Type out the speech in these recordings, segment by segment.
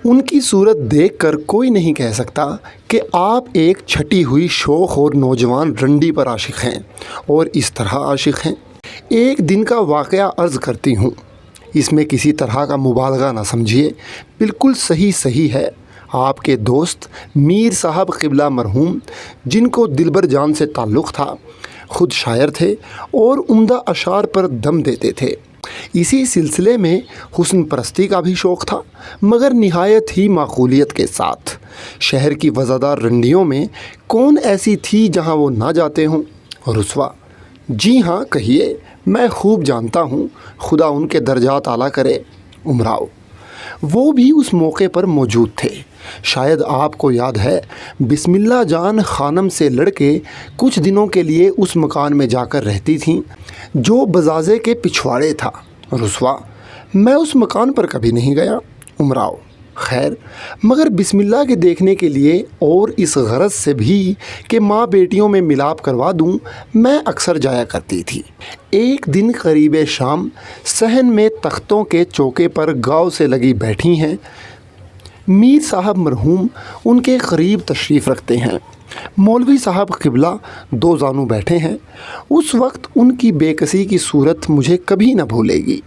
ان کی صورت دیکھ کر کوئی نہیں کہہ سکتا کہ آپ ایک چھٹی ہوئی شوخ اور نوجوان رنڈی پر عاشق ہیں اور اس طرح عاشق ہیں۔ ایک دن کا واقعہ عرض کرتی ہوں، اس میں کسی طرح کا مبالغہ نہ سمجھیے، بالکل صحیح ہے۔ آپ کے دوست میر صاحب قبلہ مرحوم، جن کو دلبر جان سے تعلق تھا، خود شاعر تھے اور عمدہ اشعار پر دم دیتے تھے۔ اسی سلسلے میں حسن پرستی کا بھی شوق تھا، مگر نہایت ہی معقولیت کے ساتھ۔ شہر کی وزادار رنڈیوں میں کون ایسی تھی جہاں وہ نہ جاتے ہوں؟ رسوا؟ جی ہاں کہیے، میں خوب جانتا ہوں، خدا ان کے درجات اعلیٰ کرے۔ امراؤ: وہ بھی اس موقع پر موجود تھے۔ شاید آپ کو یاد ہے، بسم اللہ جان خانم سے لڑ کے کچھ دنوں کے لیے اس مکان میں جا کر رہتی تھیں جو بزازے کے پچھواڑے تھا۔ رسوا: میں اس مکان پر کبھی نہیں گیا۔ امراؤ: خیر، مگر بسم اللہ کے دیکھنے کے لیے اور اس غرض سے بھی کہ ماں بیٹیوں میں ملاپ کروا دوں، میں اکثر جایا کرتی تھی۔ ایک دن قریب شام صحن میں تختوں کے چوکے پر گاؤ سے لگی بیٹھی ہیں، میر صاحب مرحوم ان کے قریب تشریف رکھتے ہیں، مولوی صاحب قبلہ دو زانو بیٹھے ہیں۔ اس وقت ان کی بے کسی کی صورت مجھے کبھی نہ بھولے گی۔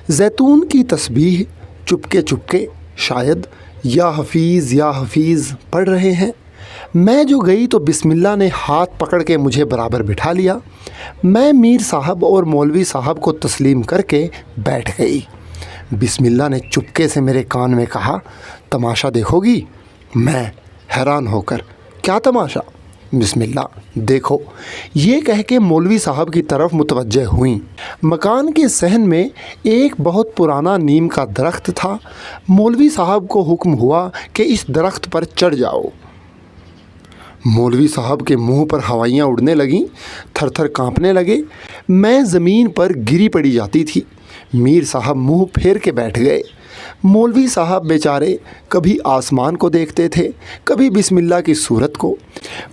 زیتون کی تسبیح چپکے شاید یا حفیظ پڑھ رہے ہیں۔ میں جو گئی تو بسم اللہ نے ہاتھ پکڑ کے مجھے برابر بٹھا لیا۔ میں میر صاحب اور مولوی صاحب کو تسلیم کر کے بیٹھ گئی۔ بسم اللہ نے چپکے سے میرے کان میں کہا، تماشا دیکھو گی؟ میں حیران ہو کر، کیا تماشا؟ بسم اللہ: دیکھو، یہ کہہ کے مولوی صاحب کی طرف متوجہ ہوئیں۔ مکان کے صحن میں ایک بہت پرانا نیم کا درخت تھا۔ مولوی صاحب کو حکم ہوا کہ اس درخت پر چڑھ جاؤ۔ مولوی صاحب کے منہ پر ہوائیاں اڑنے لگیں، تھر تھر کانپنے لگے۔ میں زمین پر گری پڑی جاتی تھی۔ میر صاحب منہ پھیر کے بیٹھ گئے۔ مولوی صاحب بیچارے کبھی آسمان کو دیکھتے تھے، کبھی بسم اللہ کی صورت کو۔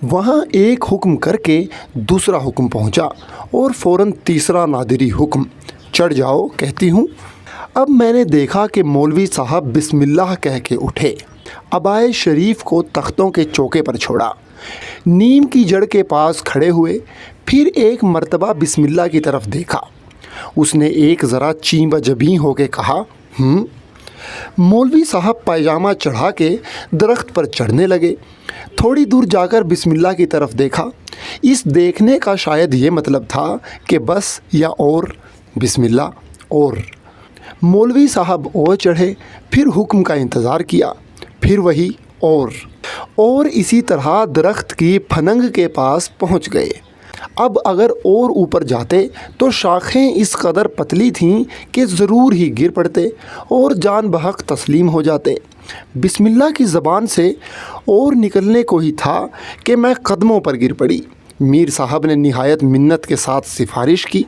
وہاں ایک حکم کر کے دوسرا حکم پہنچا اور فوراً تیسرا نادری حکم، چڑھ جاؤ کہتی ہوں۔ اب میں نے دیکھا کہ مولوی صاحب بسم اللہ کہہ کے اٹھے، عبائے شریف کو تختوں کے چوکے پر چھوڑا، نیم کی جڑ کے پاس کھڑے ہوئے، پھر ایک مرتبہ بسم اللہ کی طرف دیکھا۔ اس نے ایک ذرا چین بجبیں ہو کے کہا، مولوی صاحب پائجامہ چڑھا کے درخت پر چڑھنے لگے۔ تھوڑی دور جا کر بسم اللہ کی طرف دیکھا۔ اس دیکھنے کا شاید یہ مطلب تھا کہ بس یا اور، بسم اللہ اور۔ مولوی صاحب اور چڑھے، پھر حکم کا انتظار کیا، پھر وہی اور اسی طرح درخت کی پھننگ کے پاس پہنچ گئے۔ اب اگر اور اوپر جاتے تو شاخیں اس قدر پتلی تھیں کہ ضرور ہی گر پڑتے اور جان بحق تسلیم ہو جاتے۔ بسم اللہ کی زبان سے اور نکلنے کو ہی تھا کہ میں قدموں پر گر پڑی۔ میر صاحب نے نہایت منت کے ساتھ سفارش کی،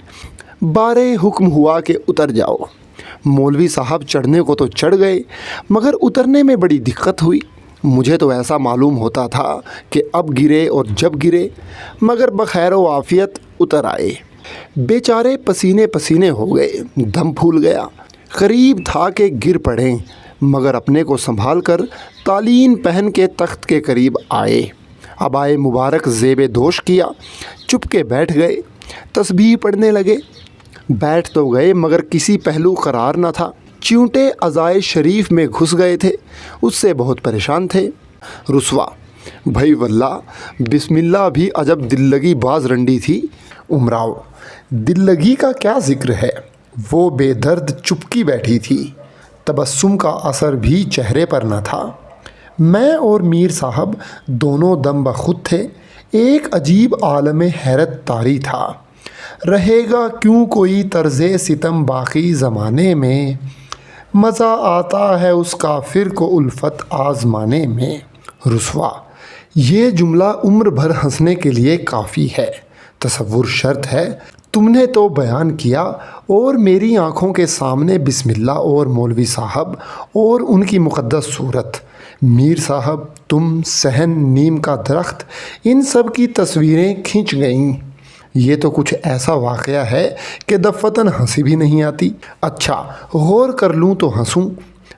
بارے حکم ہوا کہ اتر جاؤ۔ مولوی صاحب چڑھنے کو تو چڑھ گئے، مگر اترنے میں بڑی دقت ہوئی۔ مجھے تو ایسا معلوم ہوتا تھا کہ اب گرے اور جب گرے، مگر بخیر و عافیت اتر آئے۔ بیچارے پسینے ہو گئے، دم پھول گیا، قریب تھا کہ گر پڑیں، مگر اپنے کو سنبھال کر تالین پہن کے تخت کے قریب آئے، عبائے مبارک زیب دوش کیا، چپ کے بیٹھ گئے، تسبیح پڑھنے لگے۔ بیٹھ تو گئے مگر کسی پہلو قرار نہ تھا، چیونٹے عزائے شریف میں گھس گئے تھے، اس سے بہت پریشان تھے۔ رسوا: بھائی واللہ، بسم اللہ بھی عجب دل لگی باز رنڈی تھی۔ امراؤ: دل لگی کا کیا ذکر ہے، وہ بے درد چپکی بیٹھی تھی، تبسم کا اثر بھی چہرے پر نہ تھا۔ میں اور میر صاحب دونوں دم بخود تھے۔ ایک عجیب عالم حیرت طاری تھا۔ رہے گا کیوں کوئی طرز ستم باقی زمانے میں، مزہ آتا ہے اس کافر کو الفت آزمانے میں۔ رسوا: یہ جملہ عمر بھر ہنسنے کے لیے کافی ہے، تصور شرط ہے۔ تم نے تو بیان کیا اور میری آنکھوں کے سامنے بسم اللہ اور مولوی صاحب اور ان کی مقدس صورت، میر صاحب، تم، صحن، نیم کا درخت، ان سب کی تصویریں کھنچ گئیں۔ یہ تو کچھ ایسا واقعہ ہے کہ دفتن ہنسی بھی نہیں آتی۔ اچھا، غور کر لوں تو ہنسوں۔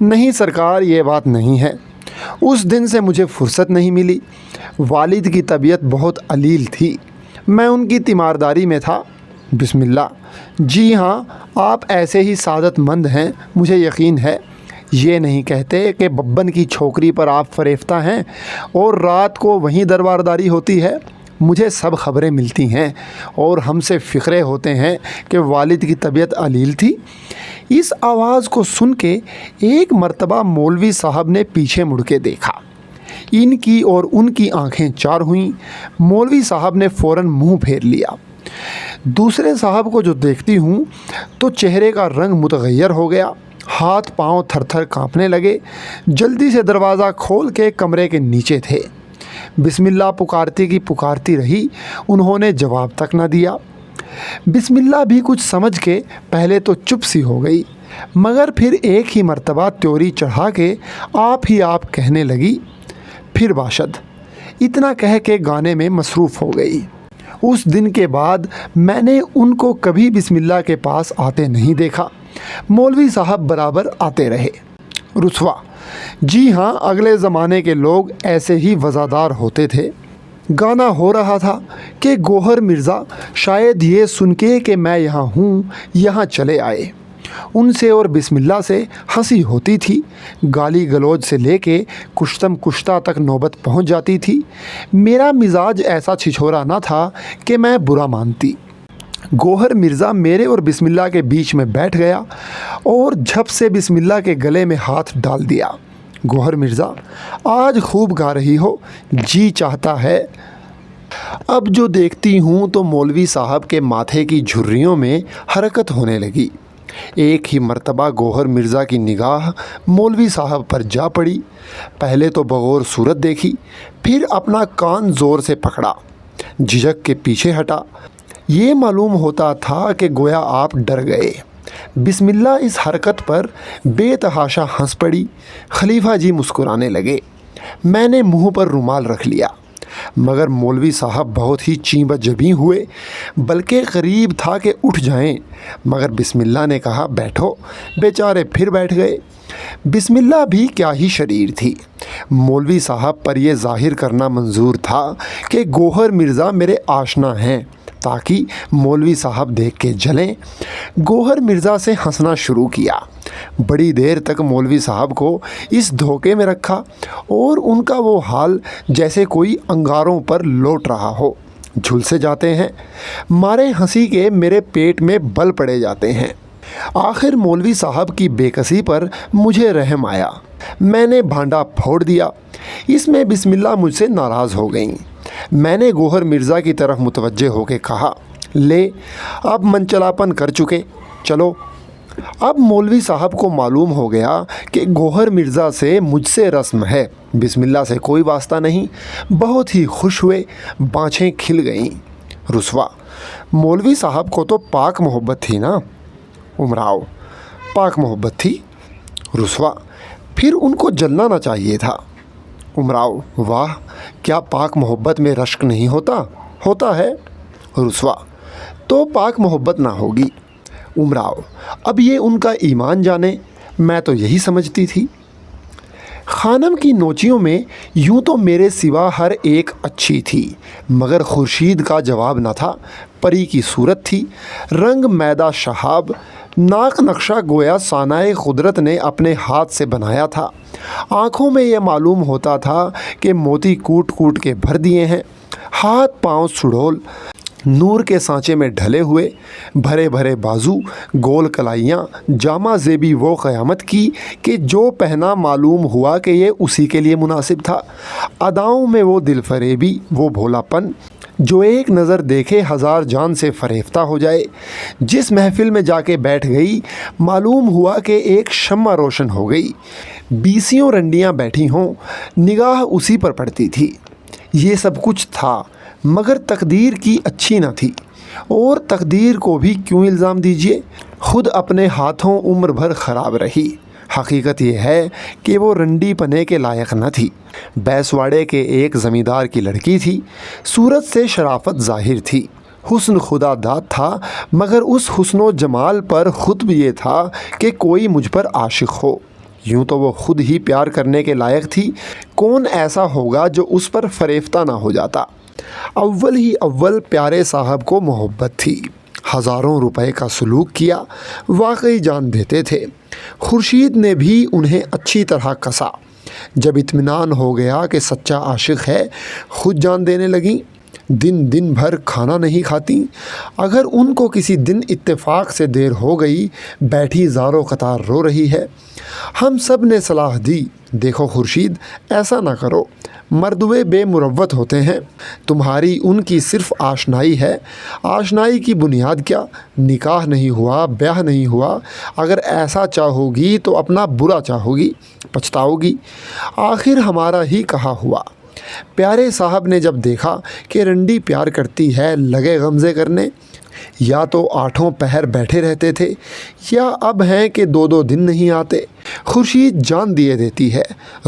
نہیں سرکار، یہ بات نہیں ہے۔ اس دن سے مجھے فرصت نہیں ملی۔ والد کی طبیعت بہت علیل تھی، میں ان کی تیمارداری میں تھا۔ بسم اللہ: جی ہاں، آپ ایسے ہی سعادت مند ہیں، مجھے یقین ہے۔ یہ نہیں کہتے کہ ببن کی چھوکری پر آپ فریفتہ ہیں اور رات کو وہیں دربارداری ہوتی ہے۔ مجھے سب خبریں ملتی ہیں اور ہم سے فکرے ہوتے ہیں کہ والد کی طبیعت علیل تھی۔ اس آواز کو سن کے ایک مرتبہ مولوی صاحب نے پیچھے مڑ کے دیکھا۔ ان کی اور ان کی آنکھیں چار ہوئیں۔ مولوی صاحب نے فوراً منہ پھیر لیا۔ دوسرے صاحب کو جو دیکھتی ہوں تو چہرے کا رنگ متغیر ہو گیا، ہاتھ پاؤں تھر تھر کانپنے لگے۔ جلدی سے دروازہ کھول کے کمرے کے نیچے تھے۔ بسم اللہ پکارتی کی پکارتی رہی، انہوں نے جواب تک نہ دیا۔ بسم اللہ بھی کچھ سمجھ کے پہلے تو چپ سی ہو گئی، مگر پھر ایک ہی مرتبہ تیوری چڑھا کے آپ ہی آپ کہنے لگی، پھر باشد، اتنا کہہ کے گانے میں مصروف ہو گئی۔ اس دن کے بعد میں نے ان کو کبھی بسم اللہ کے پاس آتے نہیں دیکھا۔ مولوی صاحب برابر آتے رہے۔ رسوا: جی ہاں، اگلے زمانے کے لوگ ایسے ہی وزادار ہوتے تھے۔ گانا ہو رہا تھا کہ گوہر مرزا شاید یہ سن کے کہ میں یہاں ہوں، یہاں چلے آئے۔ ان سے اور بسم اللہ سے ہنسی ہوتی تھی، گالی گلوچ سے لے کے کشتم کشتہ تک نوبت پہنچ جاتی تھی۔ میرا مزاج ایسا چھچھورا نہ تھا کہ میں برا مانتی۔ گوہر مرزا میرے اور بسم اللہ کے بیچ میں بیٹھ گیا اور جھپ سے بسم اللہ کے گلے میں ہاتھ ڈال دیا۔ گوہر مرزا، آج خوب گا رہی ہو، جی چاہتا ہے۔ اب جو دیکھتی ہوں تو مولوی صاحب کے ماتھے کی جھریوں میں حرکت ہونے لگی۔ ایک ہی مرتبہ گوہر مرزا کی نگاہ مولوی صاحب پر جا پڑی۔ پہلے تو بغور صورت دیکھی، پھر اپنا کان زور سے پکڑا، جھجک کے پیچھے ہٹا۔ یہ معلوم ہوتا تھا کہ گویا آپ ڈر گئے۔ بسم اللہ اس حرکت پر بے تحاشا ہنس پڑی۔ خلیفہ جی مسکرانے لگے۔ میں نے منہ پر رومال رکھ لیا، مگر مولوی صاحب بہت ہی چیبہ جبیں ہوئے، بلکہ قریب تھا کہ اٹھ جائیں، مگر بسم اللہ نے کہا بیٹھو۔ بیچارے پھر بیٹھ گئے۔ بسم اللہ بھی کیا ہی شریر تھی۔ مولوی صاحب پر یہ ظاہر کرنا منظور تھا کہ گوہر مرزا میرے آشنا ہیں، تاکہ مولوی صاحب دیکھ کے جلیں۔ گوہر مرزا سے ہنسنا شروع کیا۔ بڑی دیر تک مولوی صاحب کو اس دھوکے میں رکھا اور ان کا وہ حال جیسے کوئی انگاروں پر لوٹ رہا ہو، جھلسے جاتے ہیں، مارے ہنسی کے میرے پیٹ میں بل پڑے جاتے ہیں۔ آخر مولوی صاحب کی بے کسی پر مجھے رحم آیا۔ میں نے بھانڈا پھوڑ دیا۔ اس میں بسم اللہ مجھ سے ناراض ہو گئیں۔ میں نے گوہر مرزا کی طرف متوجہ ہو کے کہا، لے اب منچلاپن کر چکے، چلو۔ اب مولوی صاحب کو معلوم ہو گیا کہ گوہر مرزا سے مجھ سے رسم ہے، بسم اللہ سے کوئی واسطہ نہیں۔ بہت ہی خوش ہوئے، بانچھیں کھل گئیں۔ رسوا: مولوی صاحب کو تو پاک محبت تھی نا؟ امراؤ: پاک محبت تھی۔ رسوا: پھر ان کو جلنا نہ چاہیے تھا۔ امراؤ: واہ، کیا پاک محبت میں رشک نہیں ہوتا؟ ہوتا ہے۔ رسوا: تو پاک محبت نہ ہوگی۔ امراؤ: اب یہ ان کا ایمان جانے، میں تو یہی سمجھتی تھی۔ خانم کی نوچیوں میں یوں تو میرے سوا ہر ایک اچھی تھی، مگر خورشید کا جواب نہ تھا۔ پری کی صورت تھی، رنگ میدہ شہاب، ناک نقشہ گویا صانع قدرت نے اپنے ہاتھ سے بنایا تھا۔ آنکھوں میں یہ معلوم ہوتا تھا کہ موتی کوٹ کوٹ کے بھر دیے ہیں۔ ہاتھ پاؤں سڑول، نور کے سانچے میں ڈھلے ہوئے، بھرے بھرے بازو، گول کلائیاں، جامہ زیبی وہ قیامت کی کہ جو پہنا معلوم ہوا کہ یہ اسی کے لیے مناسب تھا۔ اداؤں میں وہ دل فریبی، وہ بھولا پن جو ایک نظر دیکھے ہزار جان سے فریفتہ ہو جائے۔ جس محفل میں جا کے بیٹھ گئی معلوم ہوا کہ ایک شمع روشن ہو گئی، 20 رنڈیاں بیٹھی ہوں، نگاہ اسی پر پڑتی تھی۔ یہ سب کچھ تھا، مگر تقدیر کی اچھی نہ تھی، اور تقدیر کو بھی کیوں الزام دیجیے، خود اپنے ہاتھوں عمر بھر خراب رہی۔ حقیقت یہ ہے کہ وہ رنڈی پنے کے لائق نہ تھی۔ بیسواڑے کے ایک زمیندار کی لڑکی تھی، صورت سے شرافت ظاہر تھی، حسن خدا داد تھا، مگر اس حسن و جمال پر خطب یہ تھا کہ کوئی مجھ پر عاشق ہو۔ یوں تو وہ خود ہی پیار کرنے کے لائق تھی، کون ایسا ہوگا جو اس پر فریفتہ نہ ہو جاتا۔ اول پیارے صاحب کو محبت تھی، ہزاروں روپے کا سلوک کیا، واقعی جان دیتے تھے۔ خورشید نے بھی انہیں اچھی طرح کسا۔ جب اطمینان ہو گیا کہ سچا عاشق ہے، خود جان دینے لگیں۔ دن بھر کھانا نہیں کھاتی، اگر ان کو کسی دن اتفاق سے دیر ہو گئی، بیٹھی زاروں قطار رو رہی ہے۔ ہم سب نے صلاح دی، دیکھو خورشید، ایسا نہ کرو، مردوے بے مروت ہوتے ہیں، تمہاری ان کی صرف آشنائی ہے، آشنائی کی بنیاد کیا، نکاح نہیں ہوا، بیاہ نہیں ہوا، اگر ایسا چاہو گی تو اپنا برا چاہو گی، پچھتاؤ گی، آخر ہمارا ہی کہا ہوا۔ پیارے صاحب نے جب دیکھا کہ رنڈی پیار کرتی ہے، لگے غمزے کرنے، یا تو 8 پہر بیٹھے رہتے تھے، یا اب ہیں کہ 2 دن نہیں آتے۔ خورشید جان دیے دیتی ہے،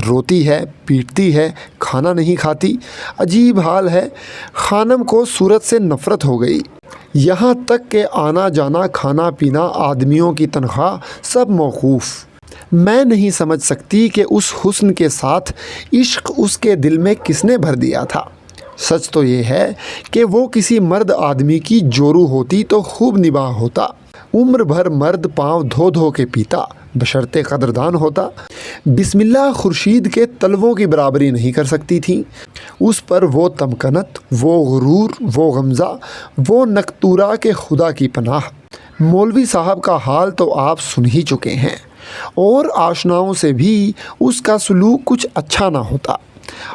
روتی ہے، پیٹتی ہے، کھانا نہیں کھاتی، عجیب حال ہے۔ خانم کو صورت سے نفرت ہو گئی، یہاں تک کہ آنا جانا، کھانا پینا، آدمیوں کی تنخواہ سب موقوف۔ میں نہیں سمجھ سکتی کہ اس حسن کے ساتھ عشق اس کے دل میں کس نے بھر دیا تھا۔ سچ تو یہ ہے کہ وہ کسی مرد آدمی کی جورو ہوتی تو خوب نباہ ہوتا، عمر بھر مرد پاؤں دھو دھو کے پیتا، بشرطِ قدردان ہوتا۔ بسم اللہ خورشید کے طلبوں کی برابری نہیں کر سکتی تھیں۔ اس پر وہ تمکنت، وہ غرور، وہ غمزہ، وہ نکتورہ کہ خدا کی پناہ۔ مولوی صاحب کا حال تو آپ سن ہی چکے ہیں، اور آشناؤں سے بھی اس کا سلوک کچھ اچھا نہ ہوتا۔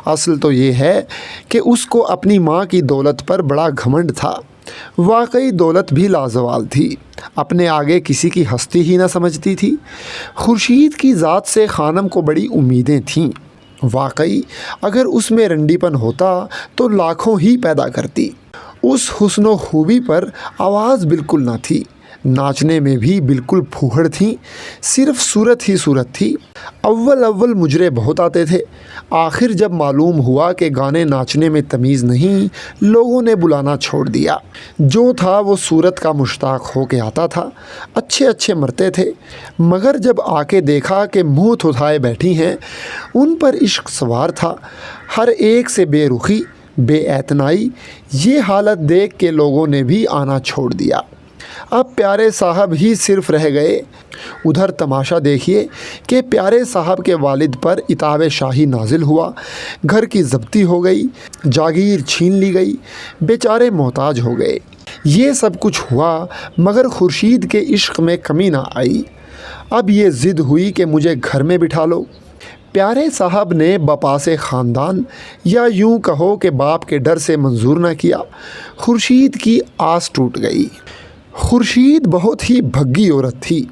اصل تو یہ ہے کہ اس کو اپنی ماں کی دولت پر بڑا گھمنڈ تھا، واقعی دولت بھی لازوال تھی، اپنے آگے کسی کی ہستی ہی نہ سمجھتی تھی۔ خورشید کی ذات سے خانم کو بڑی امیدیں تھیں، واقعی اگر اس میں رنڈی پن ہوتا تو لاکھوں ہی پیدا کرتی۔ اس حسن و خوبی پر آواز بالکل نہ تھی، ناچنے میں بھی بالکل پھوہڑ تھیں، صرف صورت ہی صورت تھی۔ اول مجرے بہت آتے تھے، آخر جب معلوم ہوا کہ گانے ناچنے میں تمیز نہیں، لوگوں نے بلانا چھوڑ دیا۔ جو تھا وہ صورت کا مشتاق ہو کے آتا تھا، اچھے مرتے تھے، مگر جب آ کے دیکھا کہ منہ تھوتھائے بیٹھی ہیں، ان پر عشق سوار تھا، ہر ایک سے بے رخی، بے اعتنائی، یہ حالت دیکھ کے لوگوں نے بھی آنا چھوڑ دیا۔ اب پیارے صاحب ہی صرف رہ گئے۔ ادھر تماشا دیکھیے کہ پیارے صاحب کے والد پر عتاب شاہی نازل ہوا، گھر کی ضبطی ہو گئی، جاگیر چھین لی گئی، بیچارے محتاج ہو گئے۔ یہ سب کچھ ہوا مگر خورشید کے عشق میں کمی نہ آئی۔ اب یہ ضد ہوئی کہ مجھے گھر میں بٹھا لو۔ پیارے صاحب نے بپاس خاندان، یا یوں کہو کہ باپ کے ڈر سے منظور نہ کیا۔ خورشید کی آس ٹوٹ گئی۔ خورشید بہت ہی بھگی عورت تھی،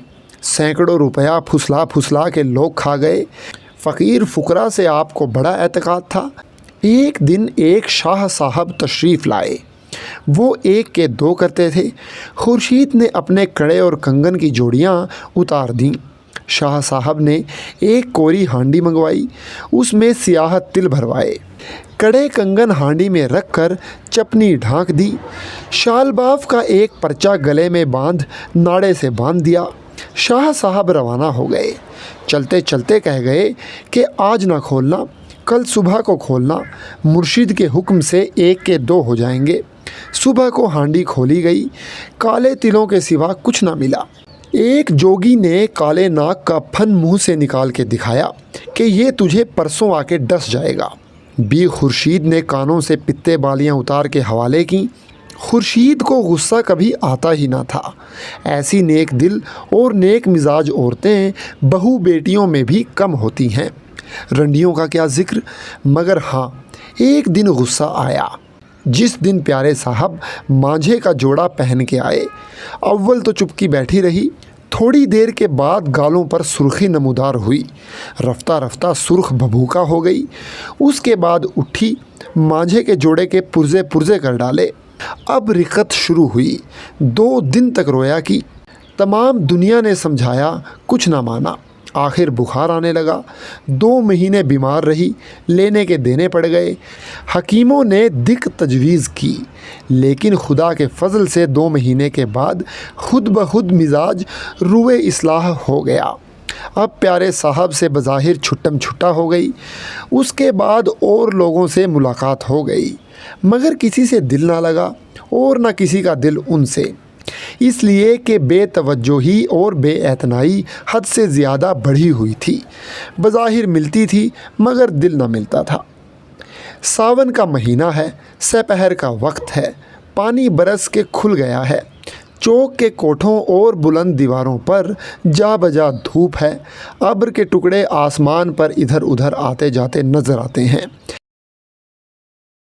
سینکڑوں روپیہ پھسلا کے لوگ کھا گئے۔ فقیر فقراء سے آپ کو بڑا اعتقاد تھا۔ ایک دن ایک شاہ صاحب تشریف لائے، وہ 1 کے 2 کرتے تھے۔ خورشید نے اپنے کڑے اور کنگن کی جوڑیاں اتار دیں۔ شاہ صاحب نے ایک کوری ہانڈی منگوائی، اس میں سیاہ تل بھروائے، کڑے کنگن ہانڈی میں رکھ کر چپنی ڈھانک دی، شال باف کا ایک پرچہ گلے میں باندھ ناڑے سے باندھ دیا۔ شاہ صاحب روانہ ہو گئے، چلتے چلتے کہہ گئے کہ آج نہ کھولنا، کل صبح کو کھولنا، مرشد کے حکم سے 1 کے 2 ہو جائیں گے۔ صبح کو ہانڈی کھولی گئی، کالے تلوں کے سوا کچھ نہ ملا۔ ایک جوگی نے کالے ناک کا پھن منہ سے نکال کے دکھایا کہ یہ تجھے پرسوں آ کے ڈس جائے گا۔ بی خورشید نے کانوں سے پتے بالیاں اتار کے حوالے کیں۔ خورشید کو غصہ کبھی آتا ہی نہ تھا، ایسی نیک دل اور نیک مزاج عورتیں بہو بیٹیوں میں بھی کم ہوتی ہیں، رنڈیوں کا کیا ذکر۔ مگر ہاں، ایک دن غصہ آیا، جس دن پیارے صاحب مانجھے کا جوڑا پہن کے آئے۔ اول تو چپکی بیٹھی رہی، تھوڑی دیر کے بعد گالوں پر سرخی نمودار ہوئی، رفتہ رفتہ سرخ بھبوکا ہو گئی۔ اس کے بعد اٹھی، مانجھے کے جوڑے کے پرزے کر ڈالے۔ اب رقت شروع ہوئی، 2 دن تک رویا کی، تمام دنیا نے سمجھایا، کچھ نہ مانا۔ آخر بخار آنے لگا، 2 مہینے بیمار رہی، لینے کے دینے پڑ گئے۔ حکیموں نے دک تجویز کی، لیکن خدا کے فضل سے 2 مہینے کے بعد خود بخود مزاج روئے اصلاح ہو گیا۔ اب پیارے صاحب سے بظاہر چھٹم چھٹا ہو گئی۔ اس کے بعد اور لوگوں سے ملاقات ہو گئی، مگر کسی سے دل نہ لگا اور نہ کسی کا دل ان سے، اس لیے کہ بے توجہی اور بے اعتنائی حد سے زیادہ بڑھی ہوئی تھی۔ بظاہر ملتی تھی مگر دل نہ ملتا تھا۔ ساون کا مہینہ ہے، سپہر کا وقت ہے، پانی برس کے کھل گیا ہے، چوک کے کوٹھوں اور بلند دیواروں پر جا بجا دھوپ ہے، ابر کے ٹکڑے آسمان پر ادھر ادھر آتے جاتے نظر آتے ہیں۔